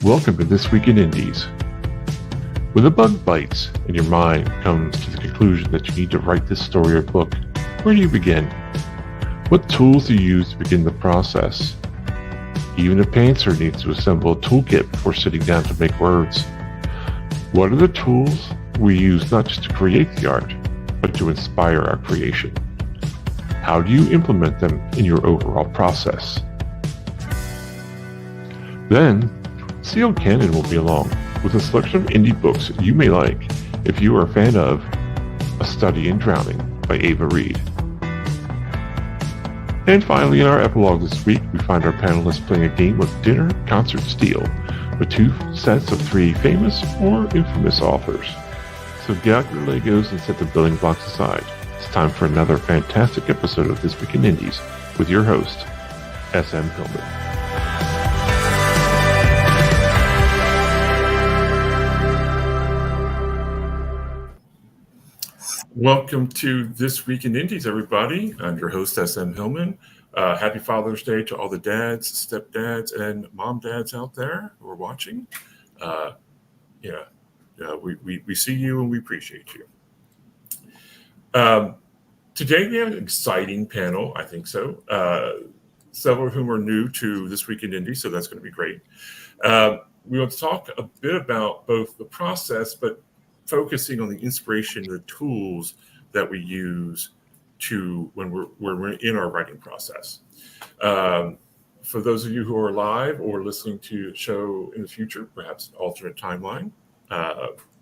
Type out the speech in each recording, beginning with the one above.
Welcome to This Week in Indies. When the bug bites and your mind comes to the conclusion that you need to write this story or book, where do you begin? What tools do you use to begin the process? Even a pantser needs to assemble a toolkit before sitting down to make words. What are the tools we use not just to create the art, but to inspire our creation? How do you implement them in your overall process? Then, C.L. Cannon will be along with a selection of indie books you may like if you are a fan of A Study in Drowning by Ava Reed. And finally, in our epilogue this week, we find our panelists playing a game of dinner concert steel with two sets of three famous or infamous authors. So get out your Legos and set the building blocks aside. It's time for another fantastic episode of This Week in Indies with your host, S.M. Hillman. Welcome to This Week in Indies, everybody. I'm your host, S.M. Hillman. Happy Father's Day to all the dads, stepdads, and mom dads out there who are watching. We see you and we appreciate you. Today we have an exciting panel, I think so. Several of whom are new to This Week in Indies, so that's going to be great. We want to talk a bit about both the process, but focusing on the inspiration and the tools that we use when we're in our writing process. For those of you who are live or listening to the show in the future, perhaps an alternate timeline,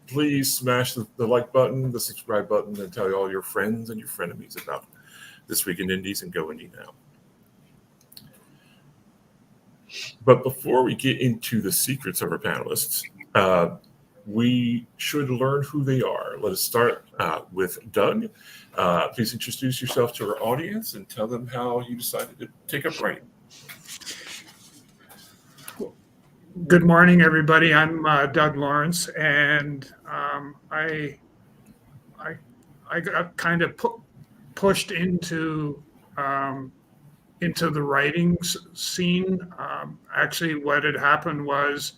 please smash the like button, the subscribe button, and tell all your friends and your frenemies about This Week in Indies and Go Indie Now. But before we get into the secrets of our panelists, we should learn who they are. Let us start with Doug. Please introduce yourself to our audience and tell them how you decided to take up writing. Good morning, everybody. I'm Doug Lawrence, and I got kind of pushed into the writing scene. Actually, what had happened was,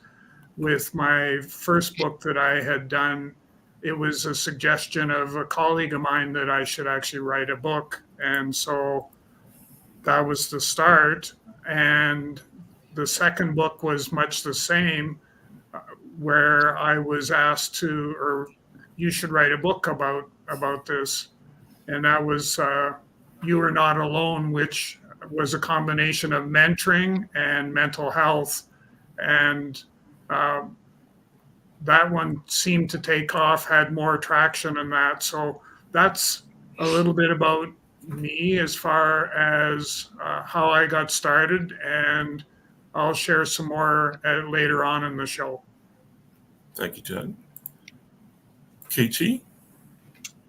with my first book that I had done, it was a suggestion of a colleague of mine that I should actually write a book. And so that was the start. And the second book was much the same, where I was asked you should write a book about this. And that was You Are Not Alone, which was a combination of mentoring and mental health. And that one seemed to take off, had more traction in that. So that's a little bit about me as far as how I got started, and I'll share some more later on in the show. Thank you, Doug. Katie?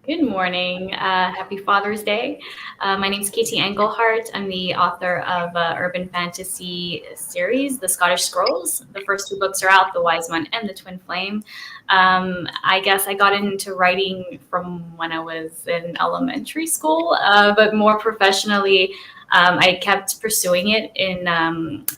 Good morning. Happy Father's Day. My name is Katie Engelhardt. I'm the author of urban fantasy series, The Scottish Scrolls. The first two books are out, The Wise One and The Twin Flame. I guess I got into writing from when I was in elementary school, but more professionally, I kept pursuing it in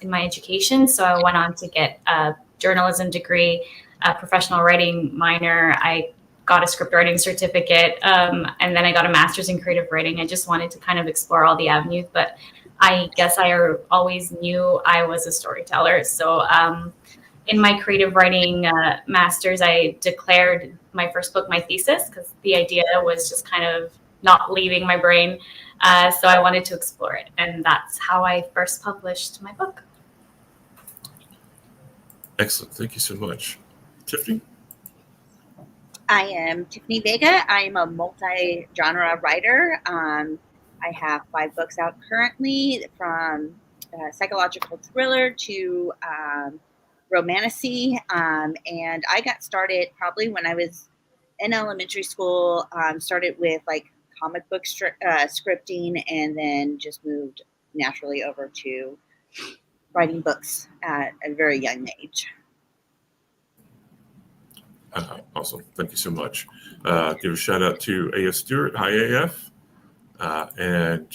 my education. So I went on to get a journalism degree, a professional writing minor. I got a script writing certificate, and then I got a master's in creative writing. I just wanted to kind of explore all the avenues, but I guess I always knew I was a storyteller. So in my creative writing master's, I declared my first book my thesis, because the idea was just kind of not leaving my brain. So I wanted to explore it, and that's how I first published my book. Excellent. Thank you so much. Tiffany? I am Tiffany Vega. I am a multi-genre writer. I have 5 books out currently, from psychological thriller to romantasy. And I got started probably when I was in elementary school. Started with like comic book scripting, and then just moved naturally over to writing books at a very young age. Awesome. Thank you so much. Give a shout out to A.F. Stewart. Hi, A.F. And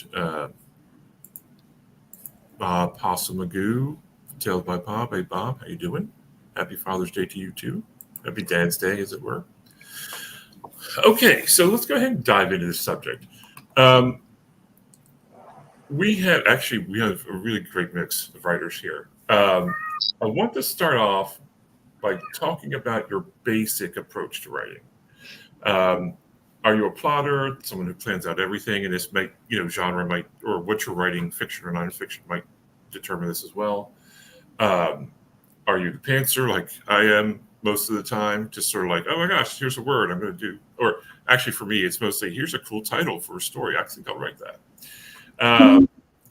Bob Possum Magoo, Tales by Bob. Hey, Bob, how you doing? Happy Father's Day to you too. Happy Dad's Day, as it were. Okay, so let's go ahead and dive into this subject. We have a really great mix of writers here. I want to start off by talking about your basic approach to writing. Are you a plotter, someone who plans out everything, and this might, genre might, or what you're writing, fiction or nonfiction, might determine this as well? Are you the pantser, like I am most of the time, just sort of like, oh my gosh, here's a word I'm going to do, or actually for me, it's mostly here's a cool title for a story. I think I'll write that.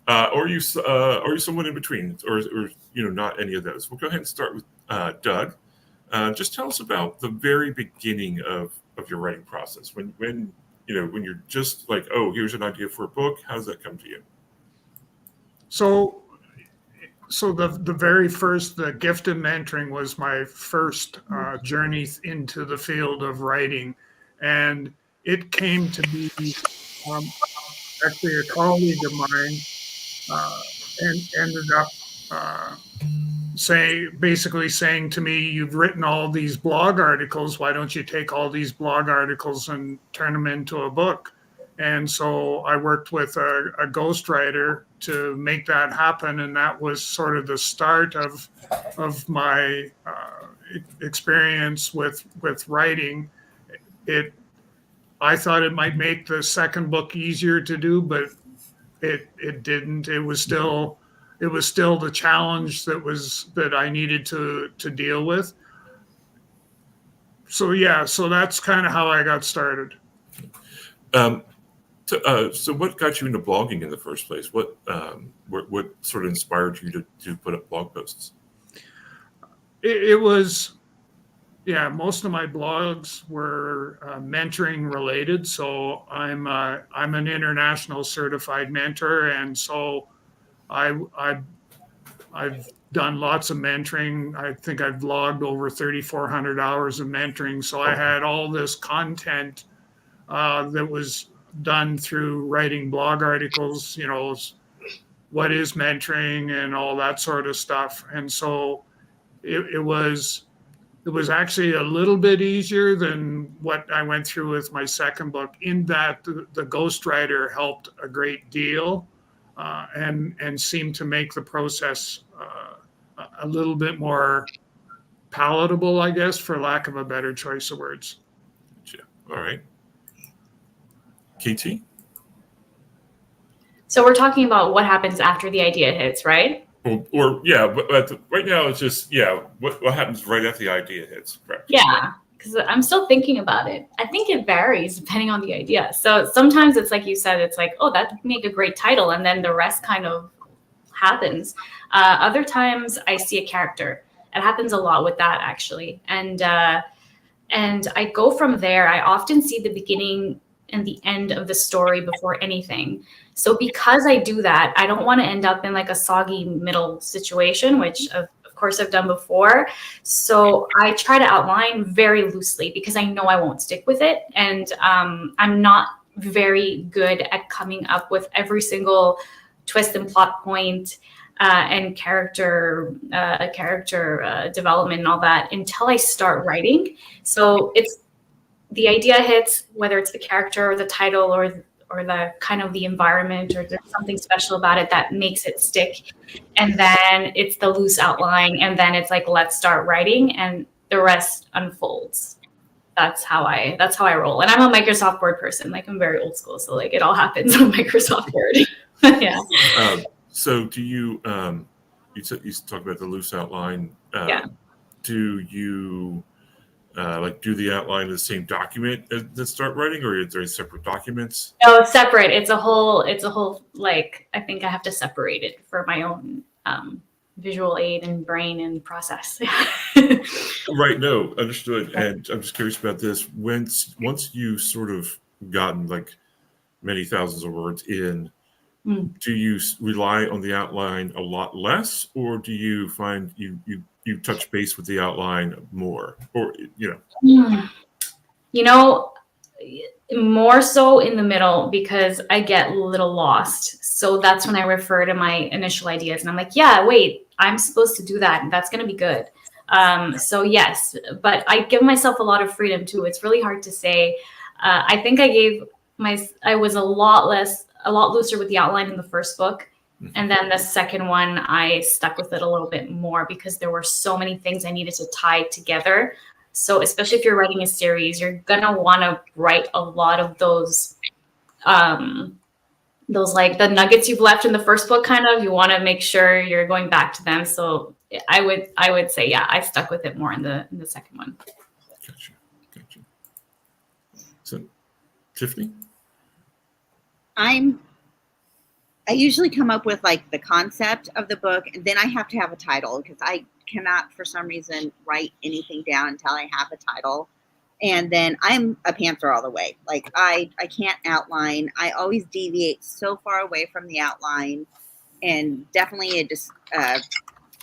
Or are you someone in between, or not any of those? We'll go ahead and start with Doug. Just tell us about the very beginning of your writing process. When you're just like, oh, here's an idea for a book. How does that come to you? So the very first, the gift of mentoring was my first journey into the field of writing, and it came to be actually a colleague of mine and ended up basically saying to me, you've written all these blog articles, why don't you take all these blog articles and turn them into a book? And so I worked with a ghostwriter to make that happen, and that was sort of the start of my experience with writing. I thought it might make the second book easier to do, but it didn't. It was still the challenge that I needed to deal with. So that's kind of how I got started. So what got you into blogging in the first place? What sort of inspired you to put up blog posts? It was, most of my blogs were mentoring related. So I'm an international certified mentor, and so I've done lots of mentoring. I think I've logged over 3,400 hours of mentoring. So I had all this content that was done through writing blog articles, what is mentoring and all that sort of stuff. And so it was actually a little bit easier than what I went through with my second book, in that the ghostwriter helped a great deal and seemed to make the process a little bit more palatable, I guess, for lack of a better choice of words. Gotcha. All right. KT? So we're talking about what happens after the idea hits, right? But right now it's just, what happens right after the idea hits, correct? Yeah, because I'm still thinking about it. I think it varies depending on the idea. So sometimes it's like you said, it's like, oh, that would make a great title, and then the rest kind of happens. Other times I see a character. It happens a lot with that, actually. And I go from there. I often see the beginning and the end of the story before anything. So because I do that, I don't want to end up in like a soggy middle situation, which of course I've done before. So I try to outline very loosely because I know I won't stick with it. And I'm not very good at coming up with every single twist and plot point and character development and all that until I start writing. So it's the idea hits, whether it's the character or the title or the kind of the environment, or there's something special about it that makes it stick. And then it's the loose outline, and then it's like, let's start writing, and the rest unfolds. That's how I roll. And I'm a Microsoft Word person. Like, I'm very old school, so like it all happens on Microsoft Word. Yeah. So do you you talk about the loose outline. Do you do the outline of the same document that start writing, or is there separate documents? No, it's separate. It's a whole like, I think I have to separate it for my own visual aid and brain and process. Right. No, understood. And I'm just curious about this. Once you sort of gotten like many thousands of words in, do you rely on the outline a lot less, or do you find you touch base with the outline more, or more so in the middle, because I get a little lost. So that's when I refer to my initial ideas, and I'm like, yeah, wait, I'm supposed to do that, and that's going to be good. So yes, but I give myself a lot of freedom too. It's really hard to say. I think I was a lot looser with the outline in the first book. And then the second one, I stuck with it a little bit more because there were so many things I needed to tie together. So especially if you're writing a series, you're gonna want to write a lot of those like the nuggets you've left in the first book. Kind of, you want to make sure you're going back to them. So I would say, yeah, I stuck with it more in the second one. Gotcha. So, Tiffany? I usually come up with like the concept of the book, and then I have to have a title because I cannot, for some reason, write anything down until I have a title. And then I'm a pantser all the way. Like I can't outline. I always deviate so far away from the outline, and definitely a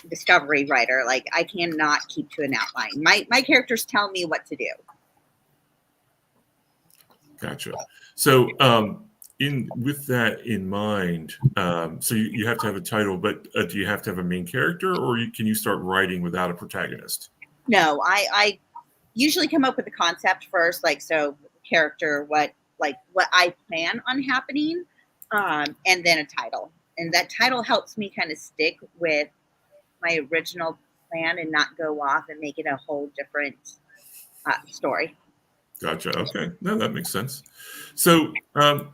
discovery writer. Like I cannot keep to an outline. My characters tell me what to do. Gotcha. So, with that in mind, so you have to have a title, but do you have to have a main character, or can you start writing without a protagonist? No, I usually come up with a concept first, like so character, what I plan on happening, and then a title. And that title helps me kind of stick with my original plan and not go off and make it a whole different story. Gotcha. Okay. No, that makes sense. So I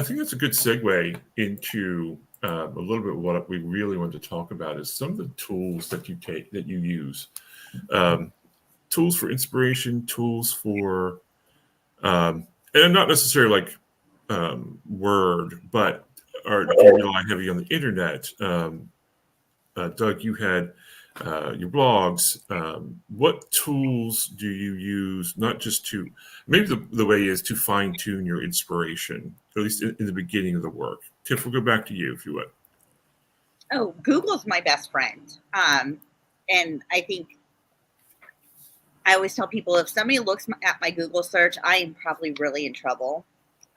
think that's a good segue into a little bit what we really want to talk about is some of the tools that you use. Tools for inspiration, tools for, and not necessarily like Word, but do you rely heavy on the internet? Doug, you had your blogs. What tools do you use, not just to, maybe the way is to fine tune your inspiration, at least in the beginning of the work? Tiff, we'll go back to you if you would. Oh, Google's my best friend. And I think I always tell people if somebody looks at my Google search, I am probably really in trouble.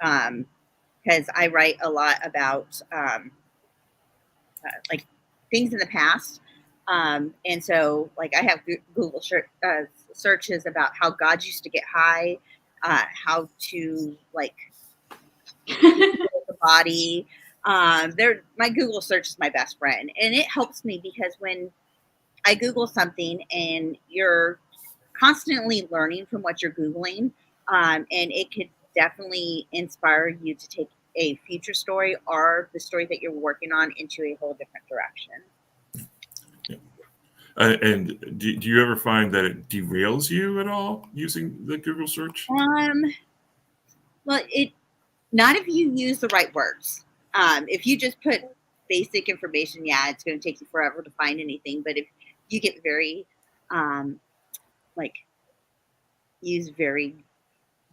Because I write a lot about like things in the past. And so like I have Google searches about how God used to get high, how to like the body. My Google search is my best friend, and it helps me because when I Google something and you're constantly learning from what you're Googling, and it could definitely inspire you to take a future story or the story that you're working on into a whole different direction. And do you ever find that it derails you at all using the Google search? Well, not if you use the right words. If you just put basic information, yeah, it's going to take you forever to find anything. But if you get very, use very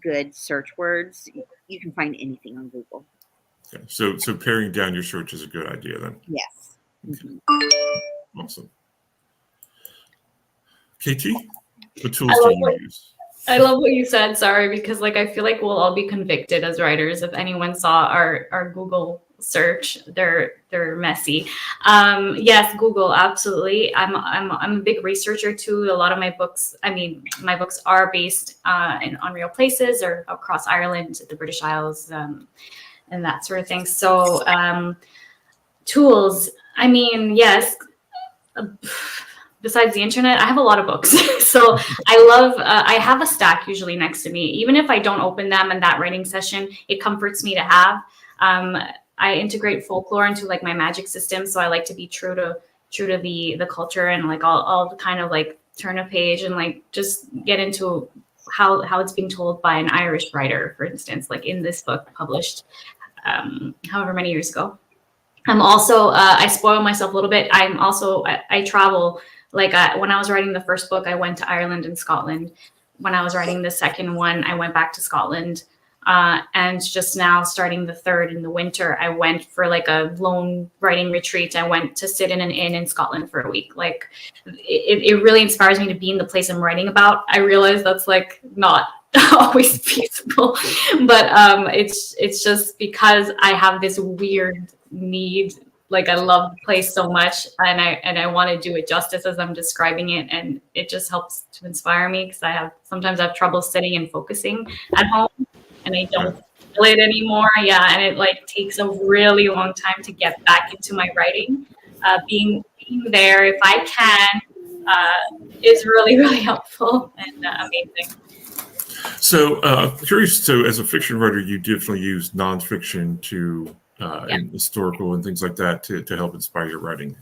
good search words, you can find anything on Google. Okay. So paring down your search is a good idea then. Yes. Mm-hmm. Awesome. KT, what tools do you use? I love what you said, sorry, because like I feel like we'll all be convicted as writers if anyone saw our Google search. They're messy. Yes, Google, absolutely. I'm a big researcher too. A lot of my books are based on real places or across Ireland, the British Isles, and that sort of thing. So tools, I mean, yes. Besides the internet, I have a lot of books. So I have a stack usually next to me. Even if I don't open them in that writing session, it comforts me to have. I integrate folklore into like my magic system. So I like to be true to the culture, and like I'll kind of like turn a page and like just get into how it's being told by an Irish writer, for instance, like in this book published however many years ago. I'm also, I spoil myself a little bit. I travel. Like when I was writing the first book, I went to Ireland and Scotland. When I was writing the second one, I went back to Scotland. And just now starting the third in the winter, I went for like a lone writing retreat. I went to sit in an inn in Scotland for a week. Like it really inspires me to be in the place I'm writing about. I realize that's like not always feasible, but it's just because I have this weird need like I love the place so much, and I want to do it justice as I'm describing it, and it just helps to inspire me because sometimes I have trouble sitting and focusing at home, and I don't feel it anymore. Yeah, and it like takes a really long time to get back into my writing. Being there, if I can, is really really helpful and amazing. So curious. So as a fiction writer, you definitely use nonfiction to and historical and things like that to help inspire your writing.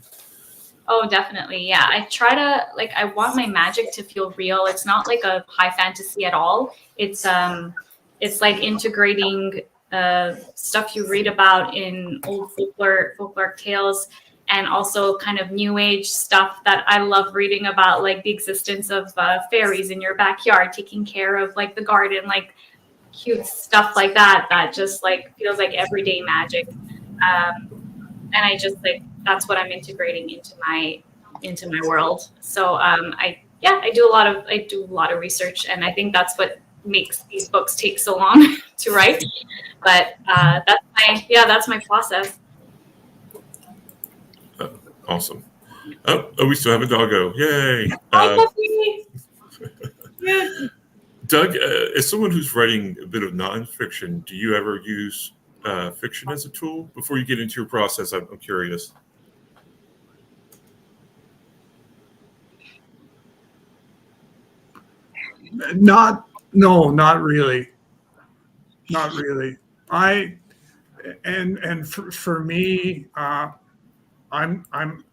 Oh, definitely. Yeah. I try to I want my magic to feel real. It's not like a high fantasy at all. It's like integrating stuff you read about in old folklore tales, and also kind of new age stuff that I love reading about, like the existence of fairies in your backyard, taking care of like the garden, like cute stuff like that just like feels like everyday magic. And I just that's what I'm integrating into my world. So I do a lot of research, and I think that's what makes these books take so long to write. But that's my process. Awesome. Oh, we still have a doggo. Yay. Hi, Puppy. Yeah. Doug, as someone who's writing a bit of nonfiction, do you ever use fiction as a tool? Before you get into your process, I'm curious. Not really. Not really. For me, I'm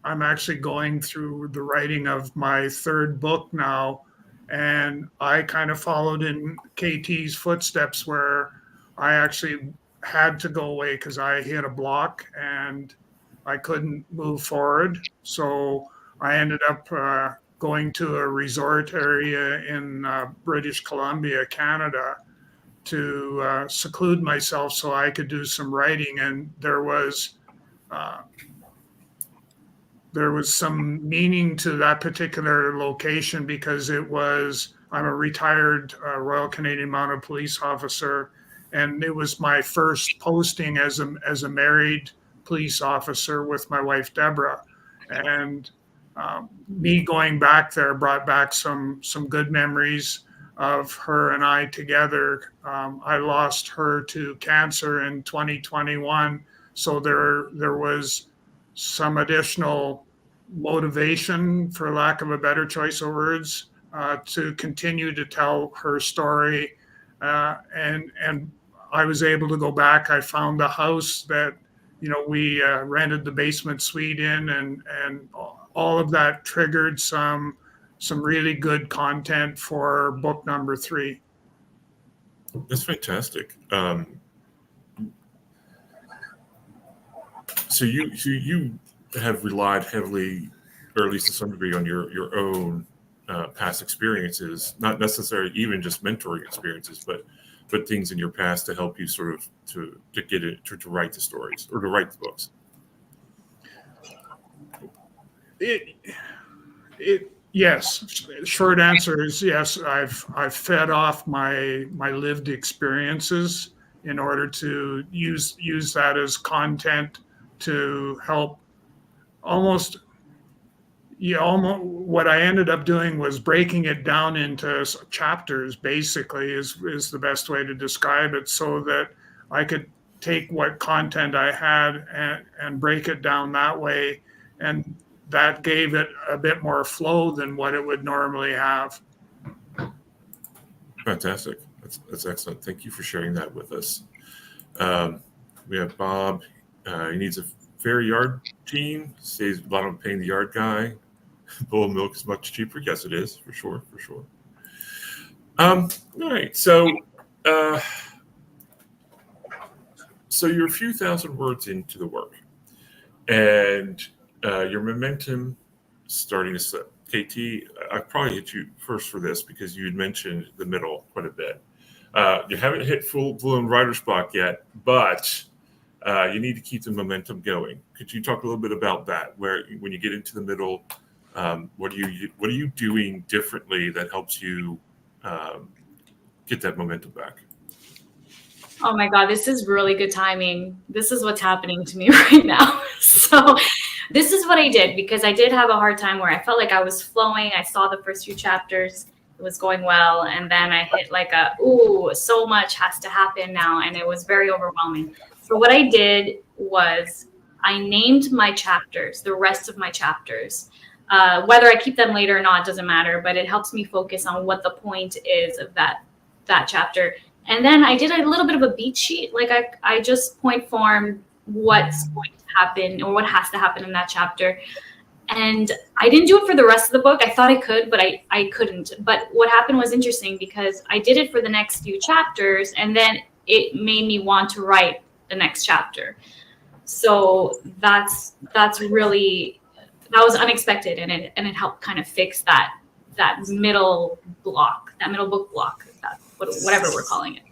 actually going through the writing of my third book now, and I kind of followed in KT's footsteps, where I actually had to go away because I hit a block and I couldn't move forward. So I ended up going to a resort area in British Columbia, Canada, to seclude myself so I could do some writing. And there was some meaning to that particular location because I'm a retired Royal Canadian Mounted Police officer, and it was my first posting as a married police officer with my wife Deborah. And me going back there brought back some good memories of her and I together. I lost her to cancer in 2021, so there was some additional motivation, for lack of a better choice of words, to continue to tell her story. And I was able to go back. I found a house that, we rented the basement suite in, and all of that triggered some really good content for book number 3. That's fantastic. So you have relied heavily, or at least to some degree, on your own past experiences, not necessarily even just mentoring experiences, but things in your past to help you sort of to get it to write the stories or to write the books. Yes. Short answer is yes. I've fed off my lived experiences in order to use that as content to help. Almost what I ended up doing was breaking it down into chapters, basically, is the best way to describe it, so that I could take what content I had and break it down that way. And that gave it a bit more flow than what it would normally have. Fantastic. That's excellent. Thank you for sharing that with us. We have Bob. He needs a fair yard team. Saves a lot on paying the yard guy. Bowl of milk is much cheaper. Yes, it is, for sure. All right. So you're a few thousand words into the work, and your momentum starting to slip. KT, I probably hit you first for this because you had mentioned the middle quite a bit. You haven't hit full-blown writer's block yet, but you need to keep the momentum going. Could you talk a little bit about that? Where when you get into the middle, what are you doing differently that helps you get that momentum back? Oh my God, this is really good timing. This is what's happening to me right now. So this is what I did, because I did have a hard time where I felt like I was flowing. I saw the first few chapters, it was going well, and then I hit like so much has to happen now, and it was very overwhelming. So what I did was I named my chapters, the rest of my chapters. Whether I keep them later or not doesn't matter, but it helps me focus on what the point is of that chapter. And then I did a little bit of a beat sheet. Like I just point formed what's going to happen or what has to happen in that chapter. And I didn't do it for the rest of the book. I thought I could, but I couldn't. But what happened was interesting, because I did it for the next few chapters, and then it made me want to write the next chapter. So that was unexpected, and it helped kind of fix that middle book block, whatever we're calling it.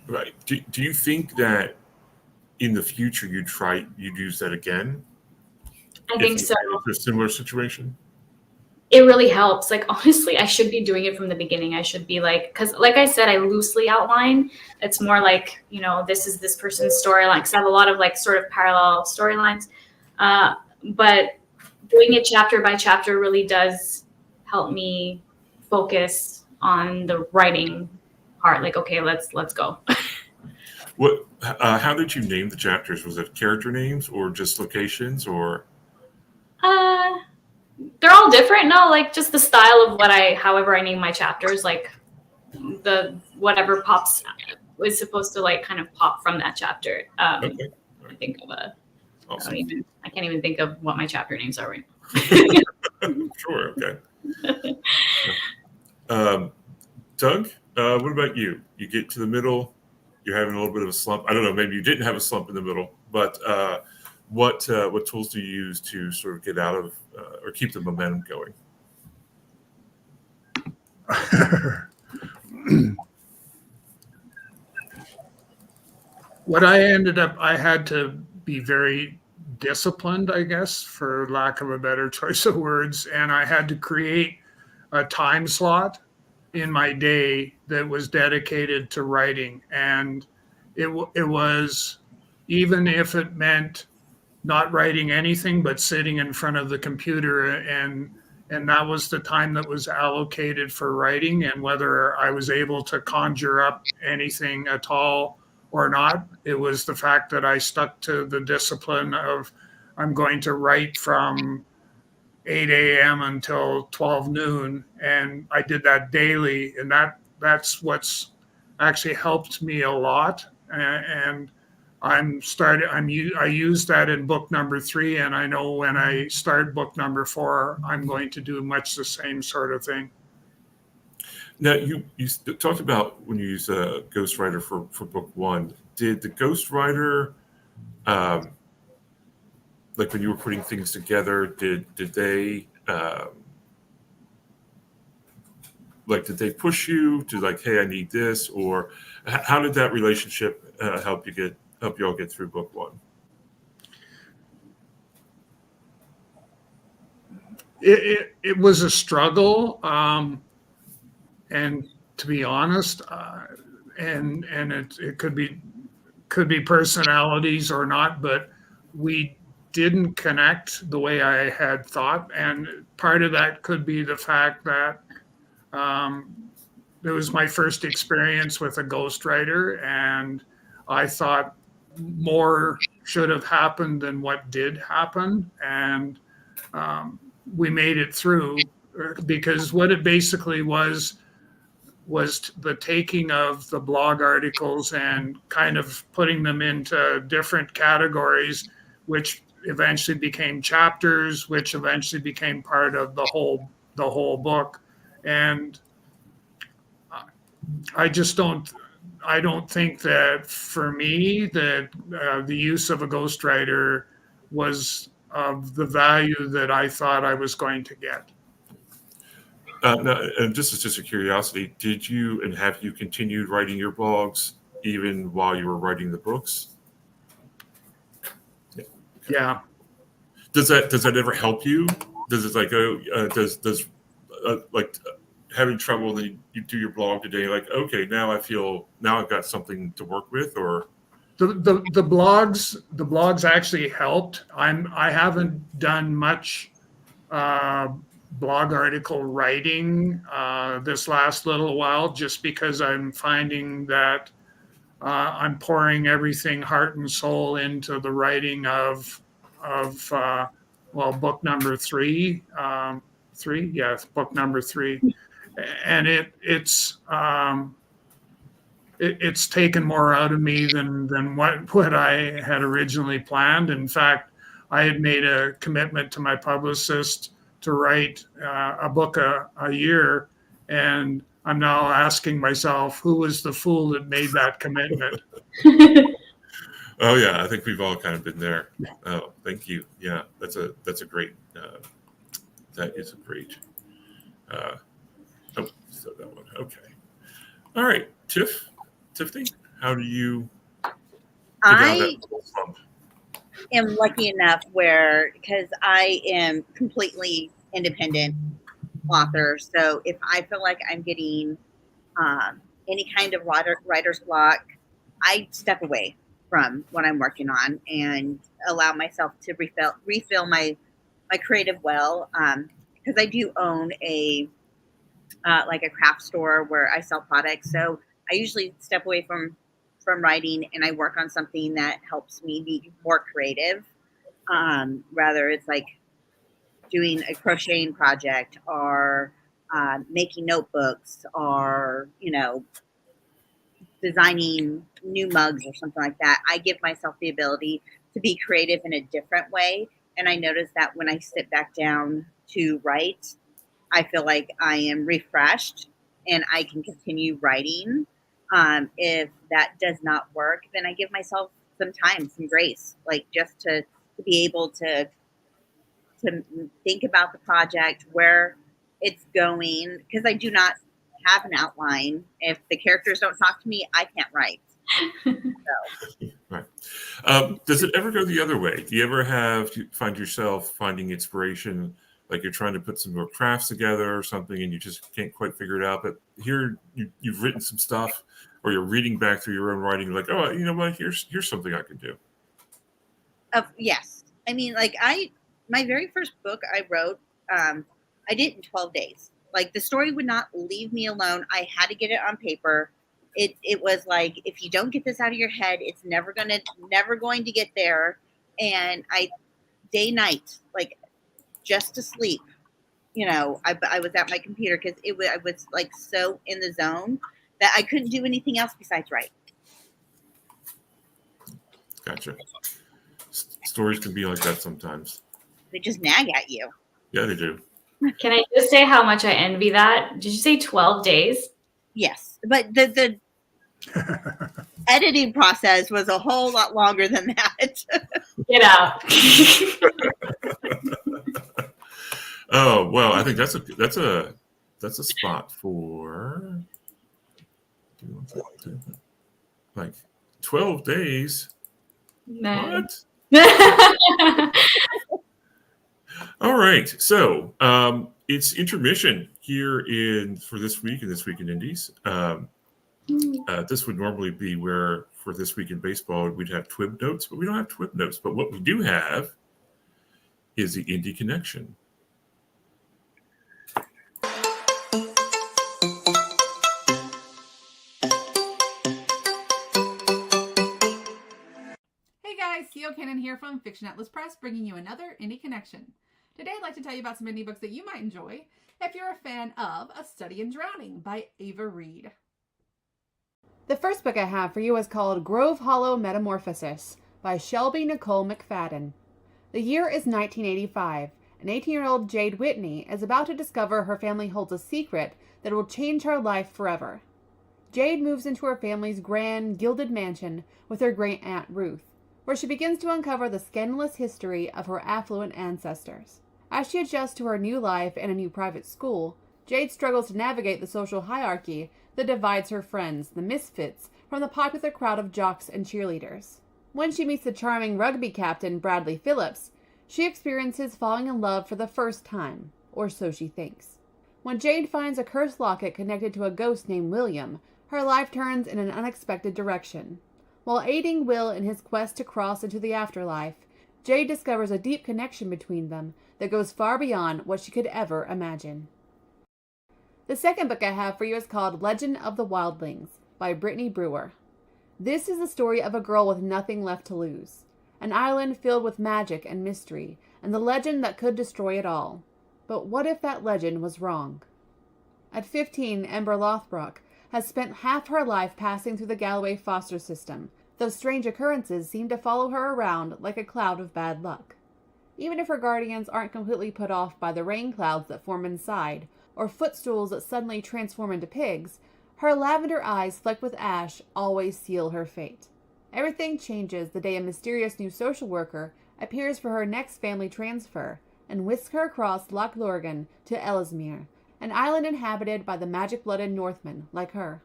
Right. Do you think that in the future you'd use that again? I think so. If a similar situation? It really helps. Like, honestly, I should be doing it from the beginning. I should be like, because like I said, I loosely outline. It's more like, this is this person's storyline, because I have a lot of like sort of parallel storylines. But doing it chapter by chapter really does help me focus on the writing part. Like, okay, let's go. How did you name the chapters? Was it character names or just locations, or? They're all different. No, like just the style of however I name my chapters, like the whatever pops is supposed to like kind of pop from that chapter. Okay. I think of Awesome. I can't even think of what my chapter names are right now. Sure. Okay. Doug, what about you? You get to the middle, you're having a little bit of a slump. I don't know, maybe you didn't have a slump in the middle, but what tools do you use to sort of get out of or keep the momentum going? I had to be very disciplined, I guess, for lack of a better choice of words. And I had to create a time slot in my day that was dedicated to writing. And it was, even if it meant not writing anything, but sitting in front of the computer, and that was the time that was allocated for writing. And whether I was able to conjure up anything at all or not, it was the fact that I stuck to the discipline of, I'm going to write from 8 a.m. until 12 noon. And I did that daily. And that's what's actually helped me a lot. And I use that in book number 3. And I know when I start book number 4, I'm going to do much the same sort of thing. Now, you talked about when you use a ghostwriter for book 1. Did the ghostwriter, like when you were putting things together, did they did they push you to like, hey, I need this, or how did that relationship help you all get through book 1? It was a struggle, and to be honest, and it could be personalities or not, but we didn't connect the way I had thought, and part of that could be the fact that it was my first experience with a ghostwriter, and I thought more should have happened than what did happen, and we made it through, because what it basically was the taking of the blog articles and kind of putting them into different categories, which eventually became chapters, which eventually became part of the whole book. And I don't think that for me that the use of a ghostwriter was of the value that I thought I was going to get. Now, and just a curiosity, did you and have you continued writing your blogs even while you were writing the books? Yeah. Does that ever help you? Does it like having trouble and you do your blog today, like, okay, now I've got something to work with, or? the blogs actually helped. I haven't done much blog article writing this last little while, just because I'm finding that I'm pouring everything heart and soul into the writing of book number three. Book number three, and it's taken more out of me than what I had originally planned. In fact, I had made a commitment to my publicist to write a book a year, and I'm now asking myself, who was the fool that made that commitment? Oh yeah, I think we've all kind of been there. Oh, thank you. Yeah, that's a great. That is a great. So that one. Okay. All right, Tiffany, how do you get out of that little slump? Am lucky enough because I am completely independent author. So if I feel like I'm getting any kind of writer's block, I step away from what I'm working on and allow myself to refill my creative well. Because I do own a craft store where I sell products. So I usually step away from writing and I work on something that helps me be more creative. Rather it's like doing a crocheting project or making notebooks or, designing new mugs or something like that. I give myself the ability to be creative in a different way. And I notice that when I sit back down to write, I feel like I am refreshed and I can continue writing. If that does not work, then I give myself some time, some grace, like just to be able to think about the project, where it's going, because I do not have an outline. If the characters don't talk to me, I can't write. So. Right. Does it ever go the other way? Do you ever find yourself finding inspiration, like you're trying to put some more crafts together or something and you just can't quite figure it out, but here you've written some stuff, or you're reading back through your own writing, like, oh, you know what, here's something I can do? Yes. I mean, like my very first book I wrote, I did it in 12 days. Like the story would not leave me alone. I had to get it on paper. It was like, if you don't get this out of your head, it's never going to get there. And day, night, like just to sleep, I was at my computer because I was like so in the zone that I couldn't do anything else besides write. Gotcha. Stories can be like that sometimes. They just nag at you. Yeah, they do. Can I just say how much I envy that? Did you say 12 days? Yes, but the editing process was a whole lot longer than that. Get out. Oh well, I think that's a spot for like 12 days. No. What? All right, so it's intermission here for this week in This Week in Indies. This would normally be where, for This Week in Baseball, we'd have Twib Notes, but we don't have Twib Notes. But what we do have is the Indie Connection. Hey guys, C.O. Cannon here from Fiction Atlas Press, bringing you another Indie Connection. Today I'd like to tell you about some indie books that you might enjoy if you're a fan of A Study in Drowning by Ava Reed. The first book I have for you is called Grove Hollow Metamorphosis by Shelby Nicole McFadden. The year is 1985, and 18-year-old Jade Whitney is about to discover her family holds a secret that will change her life forever. Jade moves into her family's grand, gilded mansion with her great-aunt Ruth, where she begins to uncover the scandalous history of her affluent ancestors. As she adjusts to her new life and a new private school, Jade struggles to navigate the social hierarchy that divides her friends, the misfits, from the popular crowd of jocks and cheerleaders. When she meets the charming rugby captain Bradley Phillips, she experiences falling in love for the first time, or so she thinks. When Jade finds a cursed locket connected to a ghost named William, her life turns in an unexpected direction. While aiding Will in his quest to cross into the afterlife, Jade discovers a deep connection between them that goes far beyond what she could ever imagine. The second book I have for you is called Legend of the Wildlings by Brittany Brewer. This is the story of a girl with nothing left to lose, an island filled with magic and mystery, and the legend that could destroy it all. But what if that legend was wrong? At 15, Ember Lothbrok has spent half her life passing through the Galloway foster system, though strange occurrences seem to follow her around like a cloud of bad luck. Even if her guardians aren't completely put off by the rain clouds that form inside, or footstools that suddenly transform into pigs, her lavender eyes flecked with ash always seal her fate. Everything changes the day a mysterious new social worker appears for her next family transfer and whisks her across Loch Lurgan to Ellesmere, an island inhabited by the magic-blooded Northmen like her.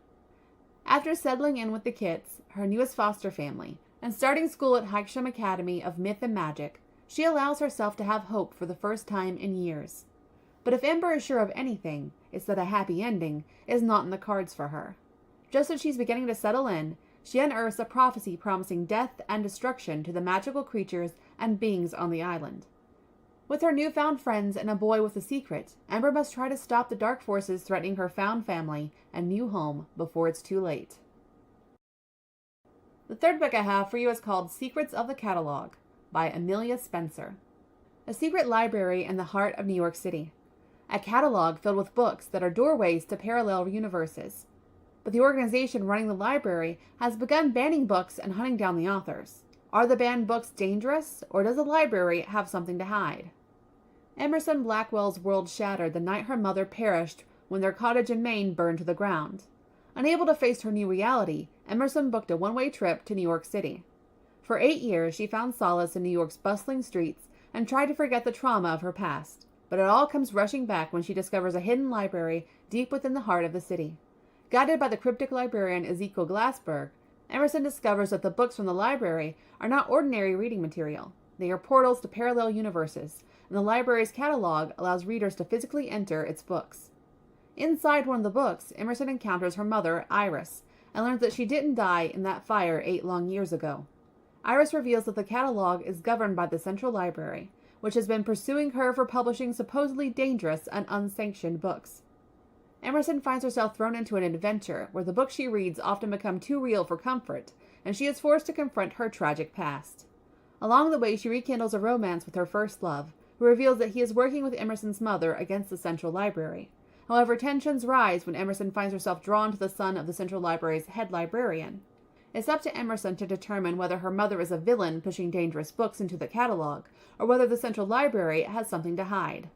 After settling in with the Kits, her newest foster family, and starting school at Hykesham Academy of Myth and Magic, she allows herself to have hope for the first time in years. But if Ember is sure of anything, it's that a happy ending is not in the cards for her. Just as she's beginning to settle in, she unearths a prophecy promising death and destruction to the magical creatures and beings on the island. With her newfound friends and a boy with a secret, Ember must try to stop the dark forces threatening her found family and new home before it's too late. The third book I have for you is called Secrets of the Catalog by Amelia Spencer. A secret library in the heart of New York City. A catalog filled with books that are doorways to parallel universes. But the organization running the library has begun banning books and hunting down the authors. Are the banned books dangerous, or does the library have something to hide? Emerson Blackwell's world shattered the night her mother perished when their cottage in Maine burned to the ground. Unable to face her new reality, Emerson booked a one-way trip to New York City. For 8 years, she found solace in New York's bustling streets and tried to forget the trauma of her past. But it all comes rushing back when she discovers a hidden library deep within the heart of the city. Guided by the cryptic librarian Ezekiel Glassberg, Emerson discovers that the books from the library are not ordinary reading material. They are portals to parallel universes, and the library's catalog allows readers to physically enter its books. Inside one of the books, Emerson encounters her mother, Iris, and learns that she didn't die in that fire 8 long years ago. Iris reveals that the catalog is governed by the Central Library, which has been pursuing her for publishing supposedly dangerous and unsanctioned books. Emerson finds herself thrown into an adventure where the books she reads often become too real for comfort, and she is forced to confront her tragic past. Along the way, she rekindles a romance with her first love, who reveals that he is working with Emerson's mother against the Central Library. However, tensions rise when Emerson finds herself drawn to the son of the Central Library's head librarian. It's up to Emerson to determine whether her mother is a villain pushing dangerous books into the catalog, or whether the Central Library has something to hide.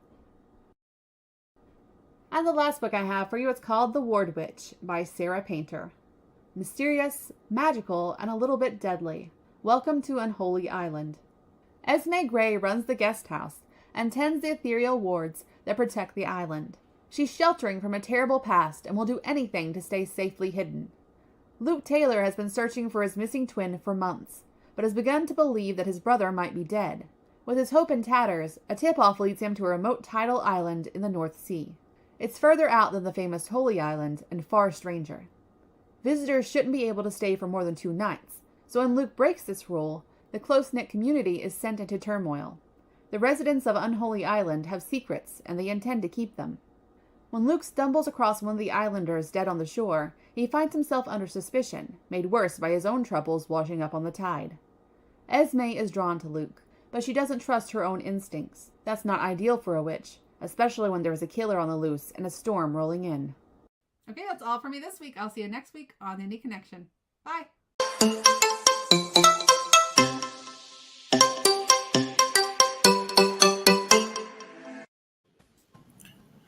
And the last book I have for you is called The Ward Witch by Sarah Painter. Mysterious, magical, and a little bit deadly. Welcome to Unholy Island. Esme Gray runs the guest house and tends the ethereal wards that protect the island. She's sheltering from a terrible past and will do anything to stay safely hidden. Luke Taylor has been searching for his missing twin for months, but has begun to believe that his brother might be dead. With his hope in tatters, a tip-off leads him to a remote tidal island in the North Sea. It's further out than the famous Holy Island and far stranger. Visitors shouldn't be able to stay for more than 2 nights, so when Luke breaks this rule, the close-knit community is sent into turmoil. The residents of Unholy Island have secrets, and they intend to keep them. When Luke stumbles across one of the islanders dead on the shore, he finds himself under suspicion, made worse by his own troubles washing up on the tide. Esme is drawn to Luke, but she doesn't trust her own instincts. That's not ideal for a witch, especially when there is a killer on the loose and a storm rolling in. Okay, that's all for me this week. I'll see you next week on Indie Connection. Bye.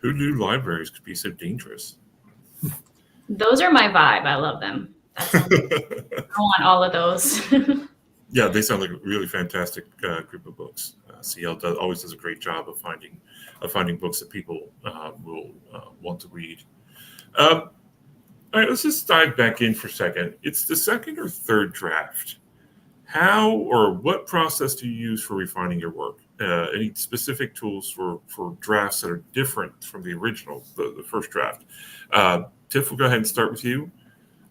Who knew libraries could be so dangerous? Those are my vibe. I love them. I want all of those. Yeah, they sound like a really fantastic group of books. CL always does a great job of finding books that people will want to read. All right, let's just dive back in for a second. It's the second or third draft. How or what process do you use for refining your work? Any specific tools for drafts that are different from the original, the first draft? Tiff, we'll go ahead and start with you.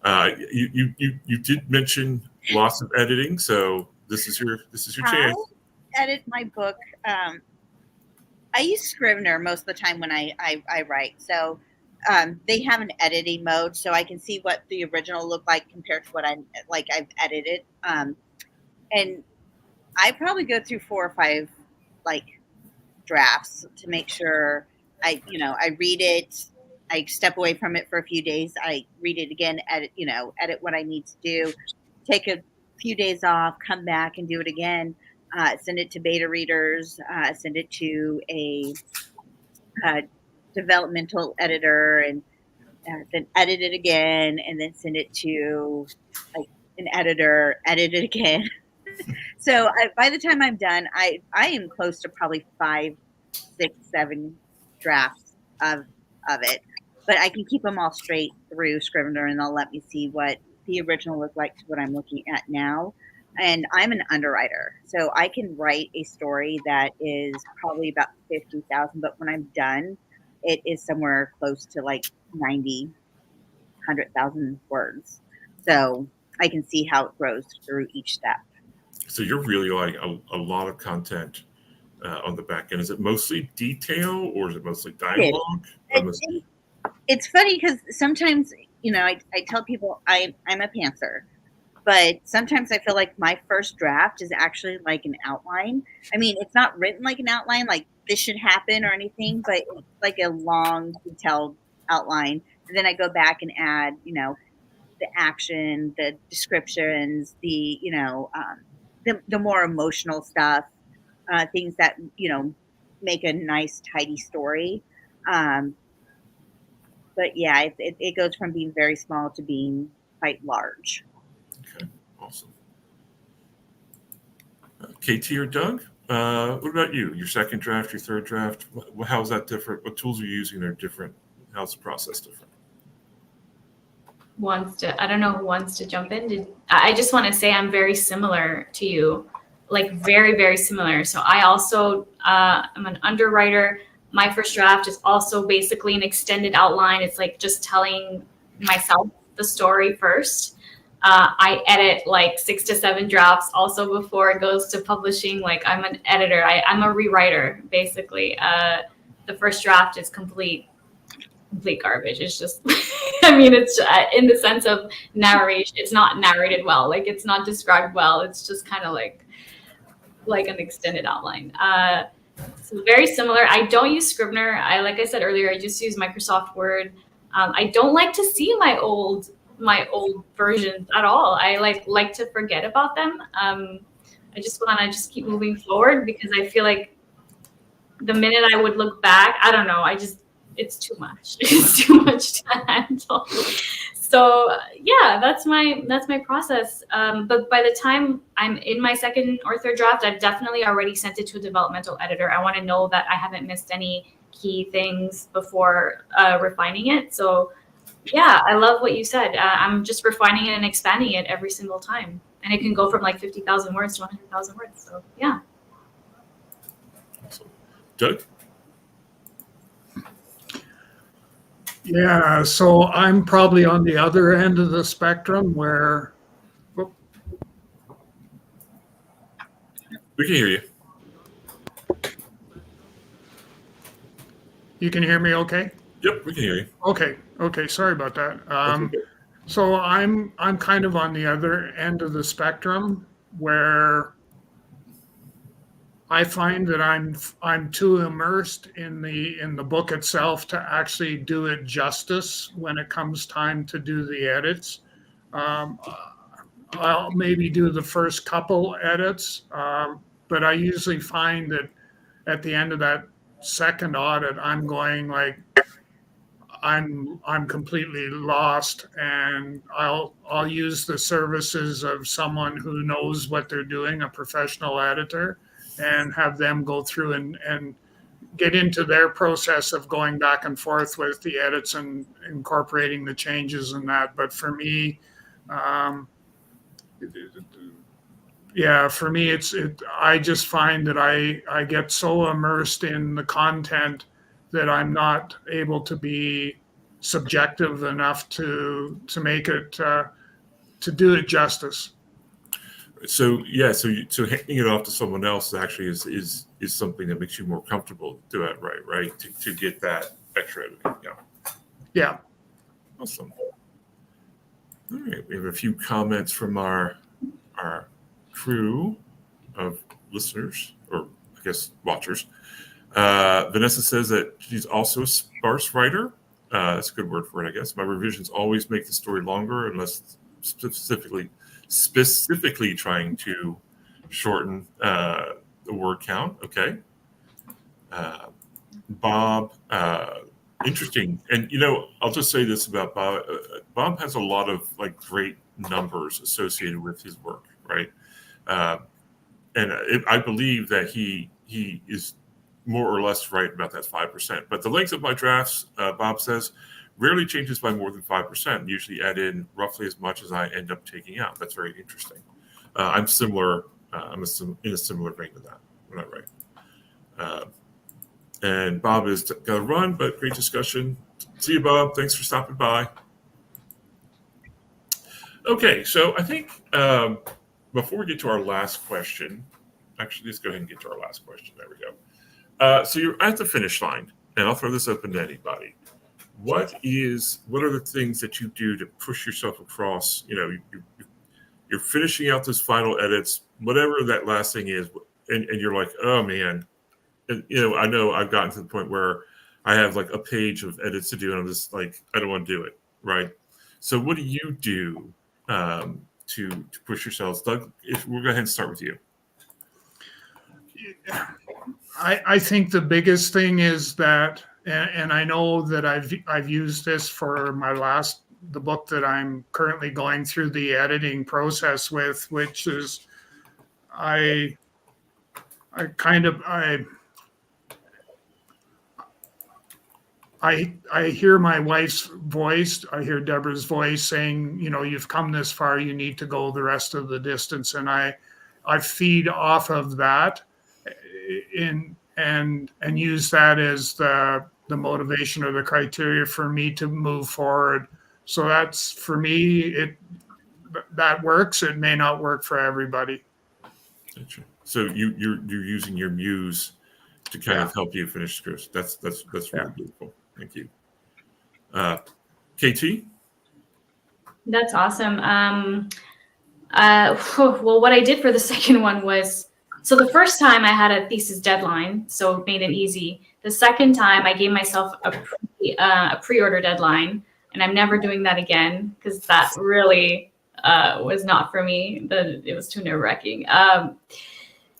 You did mention lots of editing, so this is your chance. I edit my book. I use Scrivener most of the time when I write. So they have an editing mode, so I can see what the original looked like compared to what I've edited. And I probably go through 4 or 5 drafts to make sure I read it. I step away from it for a few days. I read it again, edit what I need to do, take a few days off, come back and do it again. Send it to beta readers, send it to a developmental editor, and then edit it again, and then send it to an editor, edit it again. So by the time I'm done, I am close to probably 5, 6, 7 drafts of it. But I can keep them all straight through Scrivener, and they'll let me see what the original looked like to what I'm looking at now. And I'm an underwriter, so I can write a story that is probably about 50,000, but when I'm done, it is somewhere close to 90, 100,000 words. So I can see how it grows through each step. So you're really a lot of content on the back end. Is it mostly detail, or is it mostly dialogue? It's funny because sometimes, I tell people I'm a pantser. But sometimes I feel like my first draft is actually like an outline. I mean, it's not written like an outline, like this should happen or anything, but it's like a long, detailed outline. And then I go back and add, the action, the descriptions, the more emotional stuff, things that, make a nice, tidy story. But yeah, it goes from being very small to being quite large. Okay, awesome. KT or Doug, what about you? Your second draft, your third draft, how is that different? What tools are you using that are different? How's the process different? I don't know who wants to jump in. I just want to say I'm very similar to you, very, very similar. So I also, I'm an underwriter. My first draft is also basically an extended outline. It's just telling myself the story first. I edit 6 to 7 drafts also before it goes to publishing. I'm an editor. I'm a rewriter, basically. The first draft is complete garbage. It's just, it's in the sense of narration. It's not narrated well. It's not described well. It's just kind of like an extended outline. So very similar. I don't use Scrivener. Like I said earlier, I just use Microsoft Word. I don't like to see my old versions at all. I like to forget about them. I just want to keep moving forward because I feel like the minute I would look back, I don't know. It's too much. It's too much to handle. So yeah, that's my process. But by the time I'm in my second or third draft, I've definitely already sent it to a developmental editor. I want to know that I haven't missed any key things before refining it. So yeah, I love what you said. I'm just refining it and expanding it every single time. And it can go from 50,000 words to 100,000 words. So yeah. Awesome. Doug? Yeah, so I'm probably on the other end of the spectrum where. We can hear you. You can hear me okay? Yep, we can hear you. Okay. Sorry about that. So I'm kind of on the other end of the spectrum where I find that I'm too immersed in the book itself to actually do it justice when it comes time to do the edits. I'll maybe do the first couple edits, but I usually find that at the end of that second audit, I'm going I'm completely lost, and I'll use the services of someone who knows what they're doing, a professional editor, and have them go through and get into their process of going back and forth with the edits and incorporating the changes and that. But for me, I just find that I get so immersed in the content that I'm not able to be subjective enough to make it to do it justice. So so handing it off to someone else actually is something that makes you more comfortable to do it right to get that extra editing. Yeah. Awesome. All right, we have a few comments from our crew of listeners, or I guess watchers. Vanessa says that she's also a sparse writer. That's a good word for it, I guess. My revisions always make the story longer unless specifically trying to shorten the word count. Okay. Bob, interesting. And, I'll just say this about Bob. Bob has a lot of great numbers associated with his work, right? And I believe that he is more or less right about that 5%. But the length of my drafts, Bob says, rarely changes by more than 5%. Usually add in roughly as much as I end up taking out. That's very interesting. I'm similar. I'm in a similar vein to that. We're not right. And Bob has got to run, but great discussion. See you, Bob. Thanks for stopping by. Okay, so I think before we get to our last question, actually, let's go ahead and get to our last question. There we go. So you're at the finish line, and I'll throw this open to anybody. What are the things that you do to push yourself across? You're finishing out those final edits, whatever that last thing is, and you're like, oh man, and, I know I've gotten to the point where I have a page of edits to do, and I'm just like, I don't want to do it, right? So what do you do to push yourselves, Doug? We'll go ahead and start with you. I think the biggest thing is that, and I know that I've used this for the book that I'm currently going through the editing process with, which is I hear my wife's voice. I hear Deborah's voice saying, you've come this far, you need to go the rest of the distance. And I feed off of that and use that as the motivation or the criteria for me to move forward. So that's, for me, that works. It may not work for everybody. Gotcha. So you're using your muse to kind of help you finish scripts. That's really beautiful. Thank you. KT? That's awesome. Well, what I did for the second one was, so the first time I had a thesis deadline, so it made it easy. The second time I gave myself a pre-order deadline, and I'm never doing that again because that really was not for me. It was too nerve-wracking.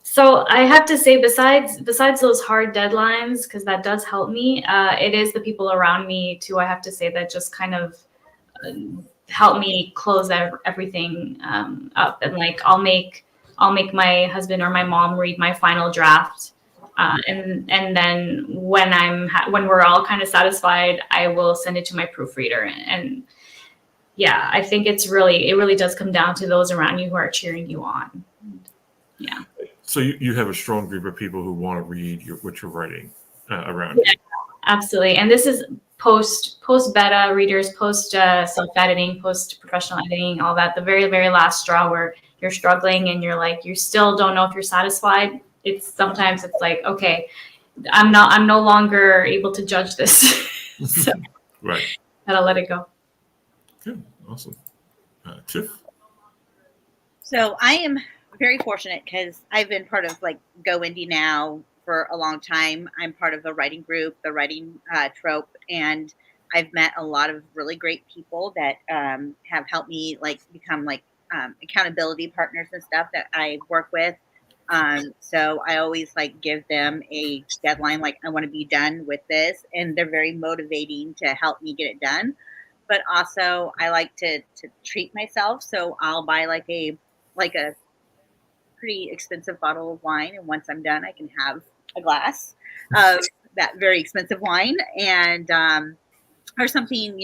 So I have to say, besides those hard deadlines, because that does help me, it is the people around me too, I have to say, that just kind of help me close everything up. And I'll make my husband or my mom read my final draft, and then when we're all kind of satisfied, I will send it to my proofreader. And yeah, I think it really does come down to those around you who are cheering you on. Yeah. So you have a strong group of people who want to read what you're writing around. Yeah, absolutely. And this is post beta readers, post self-editing, post professional editing, all that. The very, very last straw where you're struggling and you still don't know if you're satisfied. Sometimes it's like, okay, I'm no longer able to judge this. So right. Gotta let it go. Good. Awesome. Tiff? So I am very fortunate because I've been part of Go Indie Now for a long time. I'm part of the writing group, the writing trope, and I've met a lot of really great people that have helped me become accountability partners and stuff that I work with. So I always give them a deadline, I want to be done with this, and they're very motivating to help me get it done. But also I like to treat myself, so I'll buy a pretty expensive bottle of wine, and once I'm done I can have a glass of that very expensive wine, and or something,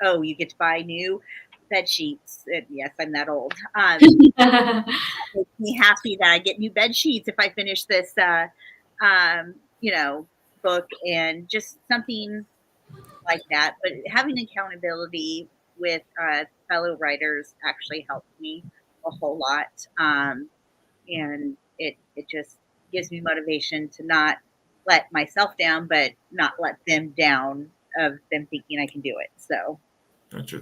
oh, you get to buy new bed sheets. Yes, I'm that old. It makes me happy that I get new bed sheets if I finish this book, and just something like that. But having accountability with fellow writers actually helped me a whole lot, and it just gives me motivation to not let myself down, but not let them down of them thinking I can do it. So. Gotcha.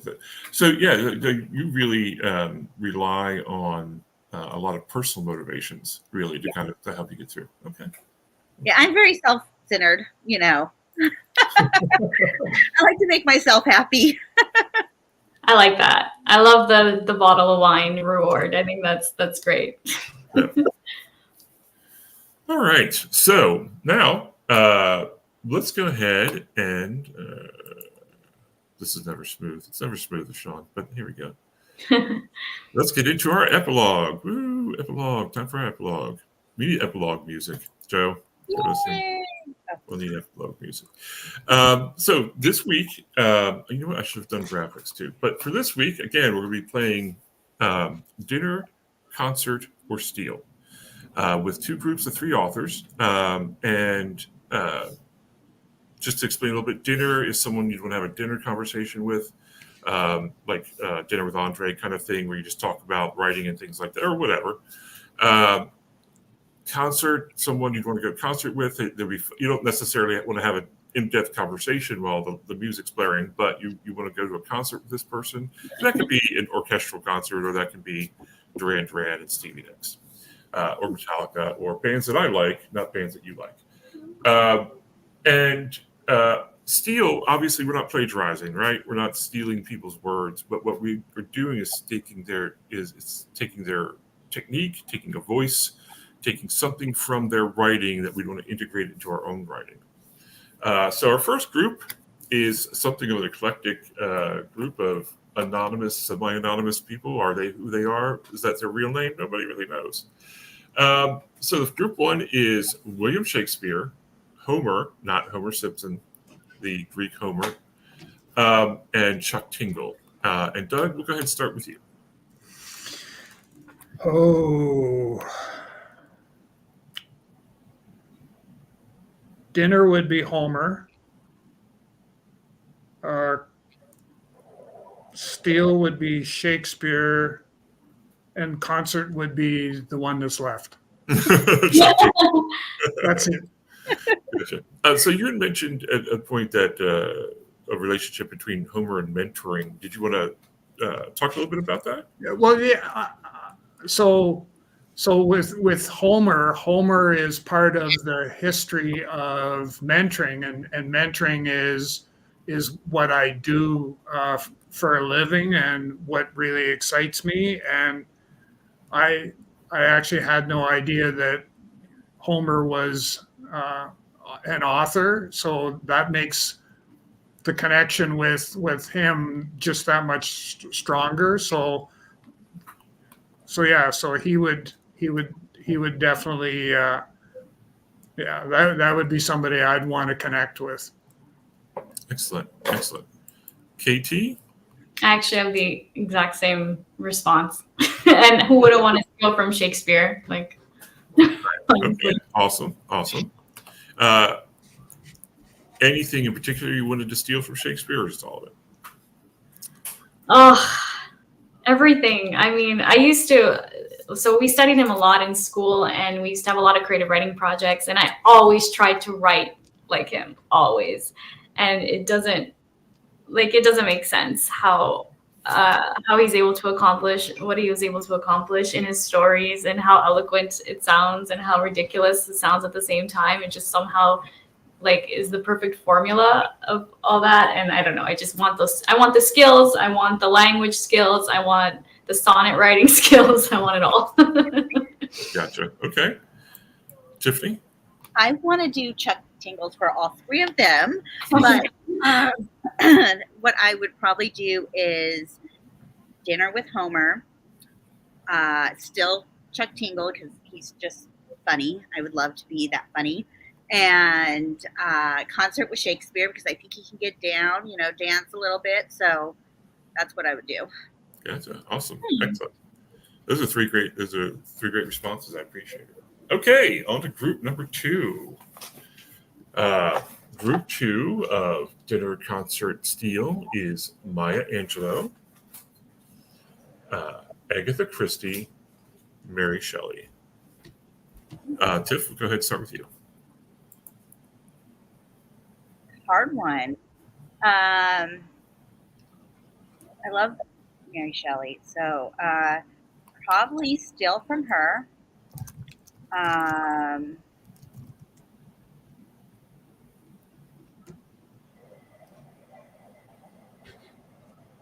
So yeah, you really rely on a lot of personal motivations, really, to kind of to help you get through. Okay. Yeah, I'm very self-centered. I like to make myself happy. I like that. I love the bottle of wine reward. I think that's great. Yeah. All right. So now let's go ahead and this is never smooth. It's never smooth, Sean, but here we go. Let's get into our epilogue. Woo, epilogue. Time for epilogue. We need epilogue music. Joe, we'll need epilogue music. So this week, you know what? I should have done graphics too. But for this week, again, we're going to be playing Dinner, Concert, or Steal with two groups of three authors. And just to explain a little bit, dinner is someone you'd want to have a dinner conversation with, like Dinner with Andre kind of thing, where you just talk about writing and things like that, or whatever. Concert, someone you'd want to go to concert with. You don't necessarily want to have an in-depth conversation while the music's blaring, but you want to go to a concert with this person. And that could be an orchestral concert, or that can be Duran Duran and Stevie Nicks, or Metallica, or bands that I like, not bands that you like. And steal, obviously, we're not plagiarizing, right? We're not stealing people's words, but what we are doing is taking their technique, taking a voice, taking something from their writing that we want to integrate into our own writing. So our first group is something of an eclectic group of anonymous, semi-anonymous people. Are they who they are? Is that their real name? Nobody really knows. So the group one is William Shakespeare, Homer, not Homer Simpson, the Greek Homer, and Chuck Tingle. And Doug, we'll go ahead and start with you. Oh. Dinner would be Homer. Steal would be Shakespeare. And concert would be the one that's left. That's it. Gotcha. So you had mentioned at a point that a relationship between Homer and mentoring. Did you want to talk a little bit about that? Well, yeah. So with Homer is part of the history of mentoring, and mentoring is what I do for a living and what really excites me. And I actually had no idea that Homer was an author, so that makes the connection with him just that much stronger. So he would definitely that would be somebody I'd want to connect with. Excellent. KT? I actually have the exact same response. And who wouldn't want to steal from Shakespeare? Like, okay. Awesome. Anything in particular you wanted to steal from Shakespeare, or just all of it? Oh, everything. I mean, so we studied him a lot in school, and we used to have a lot of creative writing projects, and I always tried to write like him, always. And it doesn't make sense how he's able to accomplish what he was able to accomplish in his stories, and how eloquent it sounds and how ridiculous it sounds at the same time. It just somehow is the perfect formula of all that. And I don't know, I just want those. I want the skills. I want the language skills. I want the sonnet writing skills. I want it all. Gotcha. Okay. Tiffany? I want to do Chuck Tingles for all three of them, but what I would probably do is Dinner with Homer, still Chuck Tingle because he's just funny. I would love to be that funny. And Concert with Shakespeare because I think he can get down, dance a little bit. So that's what I would do. Gotcha. Awesome. Excellent. Those are three great responses. I appreciate it. Okay, on to group number 2. Group 2 of Dinner Concert Steel is Maya Angelou, Agatha Christie, Mary Shelley. Tiff, we'll go ahead and start with you. Hard one. I love Mary Shelley, so probably Still from her.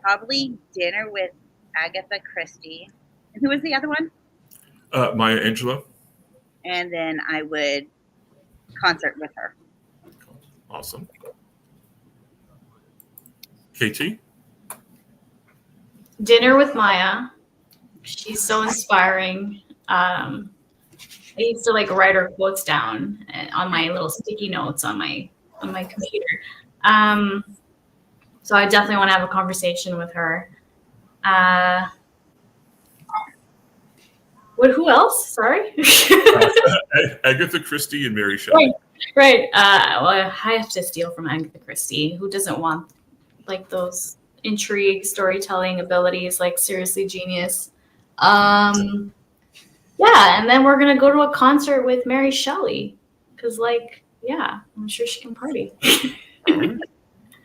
Probably Dinner with Agatha Christie. And who was the other one? Maya Angelou. And then I would Concert with her. Awesome. KT? Dinner with Maya. She's so inspiring. I used to like write her quotes down on my little sticky notes on my computer. So I definitely want to have a conversation with her. Who else? Sorry. Agatha Christie and Mary Shelley. Right. Well, I have to steal from Agatha Christie. Who doesn't want like those intrigue, storytelling abilities? Like seriously genius. Yeah, and then we're gonna go to a concert with Mary Shelley because, like, yeah, I'm sure she can party. All right.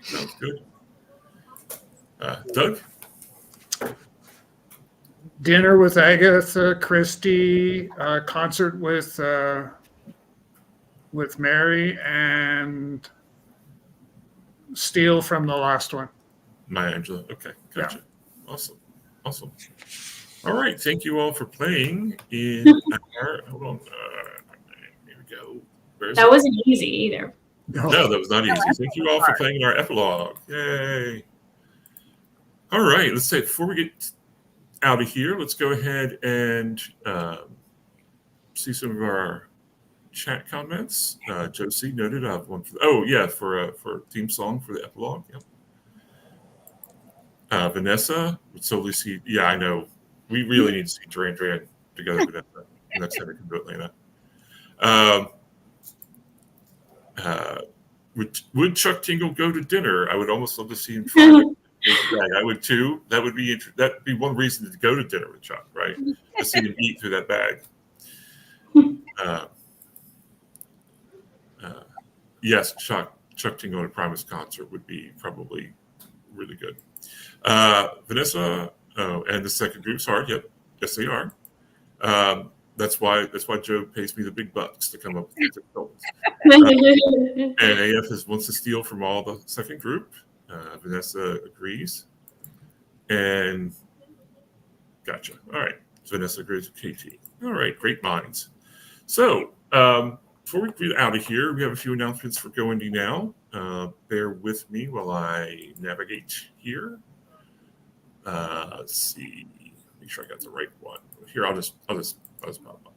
Sounds good. Doug? Dinner with Agatha Christie, concert with Mary, and Steele from the last one. Maya Angelou. Okay, gotcha. Yeah. Awesome. All right, thank you all for playing in our. Hold on. Here we go. That wasn't easy either. No, that was not easy. Thank you all for playing in our epilogue. Yay! All right, let's say before we get out of here, let's go ahead and see some of our chat comments. Josie noted I have one for for theme song for the epilogue. Yep. Vanessa would totally see. Yeah, I know. We really need to see Duran Duran together with Vanessa. And that's how we can do Atlanta. Would Chuck Tingle go to dinner? I would almost love to see him try. I would too. That'd be one reason to go to dinner with Chuck, right? To see him eat through that bag. Yes, Chuck Tingle at a Primus concert would be probably really good. Vanessa, and the second group's hard. Yep, yes they are. That's why Joe pays me the big bucks to come up with the films. And AF wants to steal from all the second group. Vanessa agrees. And gotcha. All right. So Vanessa agrees with KT. All right. Great minds. So before we get out of here, we have a few announcements for Go Indie Now. Bear with me while I navigate here. Let's see. Make sure I got the right one. Here, I'll just pop up.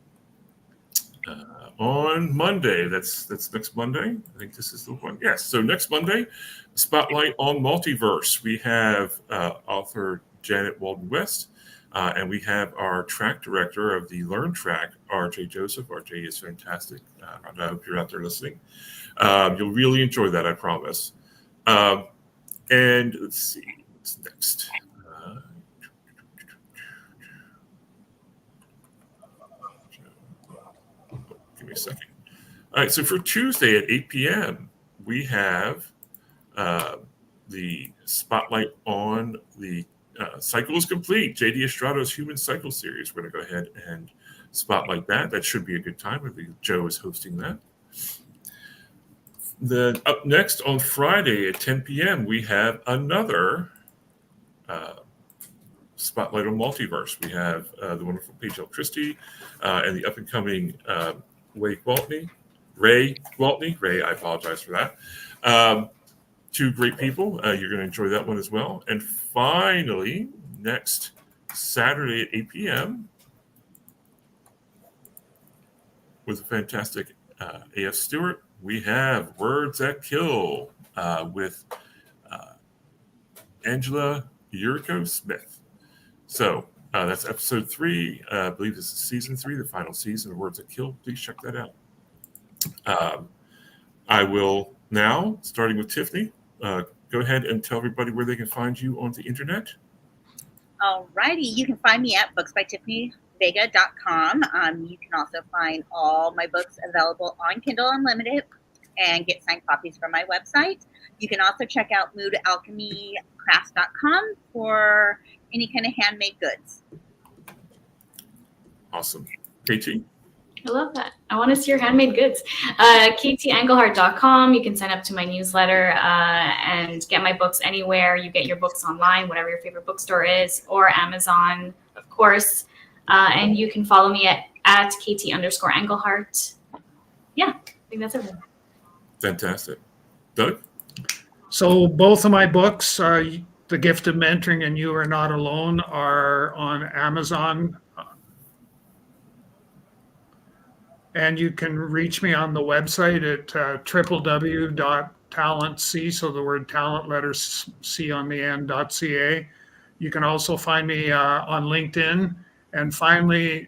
On Monday, that's next Monday. I think this is the one. Yes. So next Monday, Spotlight on Multiverse. We have author Janet Walden-West, and we have our track director of the Learn track, RJ Joseph. RJ is fantastic. I hope you're out there listening. You'll really enjoy that, I promise. And let's see what's next. Give me a second. All right, so for Tuesday at 8 p.m., we have the Spotlight on the Cycle is Complete, J.D. Estrada's Human Cycle series. We're going to go ahead and spotlight that. That should be a good time. I think Joe is hosting that. Then up next on Friday at 10 p.m., we have another Spotlight on Multiverse. We have the wonderful Paige L. Christie and the up-and-coming Ray Gwaltney. Ray, I apologize for that. Two great people. You're going to enjoy that one as well. And finally, next Saturday at 8 p.m., with a fantastic A.F. Stewart, we have Words That Kill with Angela Yuriko Smith. So that's episode 3. I believe this is season 3, the final season of Words That Kill. Please check that out. I will now, starting with Tiffany, go ahead and tell everybody where they can find you on the internet. Alrighty, you can find me at booksbytiffanyvega.com. You can also find all my books available on Kindle Unlimited and get signed copies from my website. You can also check out moodalchemycrafts.com for any kind of handmade goods. Awesome. KT? I love that. I want to see your handmade goods. KTEngelhardt.com. You can sign up to my newsletter and get my books anywhere. You get your books online, whatever your favorite bookstore is, or Amazon, of course. And you can follow me at KT_Engelhardt. Yeah, I think that's everything. Fantastic. Doug? So both of my books, The Gift of Mentoring and You Are Not Alone, are on Amazon. And you can reach me on the website at www.talentc, so the word talent, letters C on the end.ca. You can also find me on LinkedIn. And finally,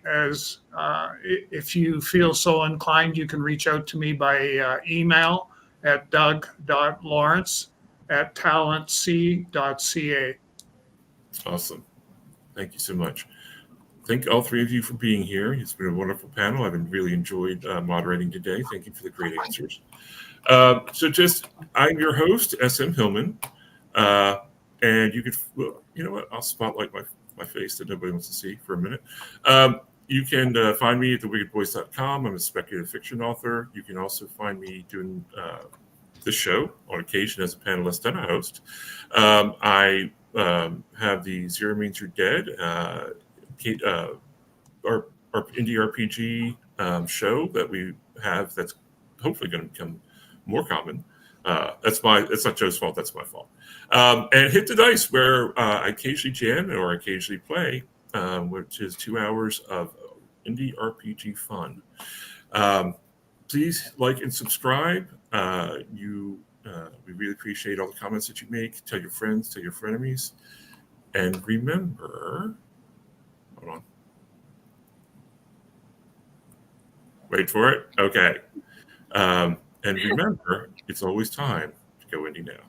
if you feel so inclined, you can reach out to me by email at doug.lawrence@talentc.ca. Awesome. Thank you so much. Thank all three of you for being here. It's been a wonderful panel. I've really enjoyed moderating today. Thank you for the great answers. I'm your host, SM Hillman. And you could, you know what? I'll spotlight my face that nobody wants to see for a minute. You can find me at thewickedvoice.com. I'm a speculative fiction author. You can also find me doing this show on occasion as a panelist and a host. I have the Zero Means You're Dead, our indie RPG show that we have that's hopefully going to become more common. It's not Joe's fault, that's my fault. And Hit the Dice, where I occasionally jam or occasionally play, which is 2 hours of indie RPG fun. Please like and subscribe. We really appreciate all the comments that you make. Tell your friends, tell your frenemies. And remember, hold on. Wait for it. Okay. And remember, it's always time to go indie now.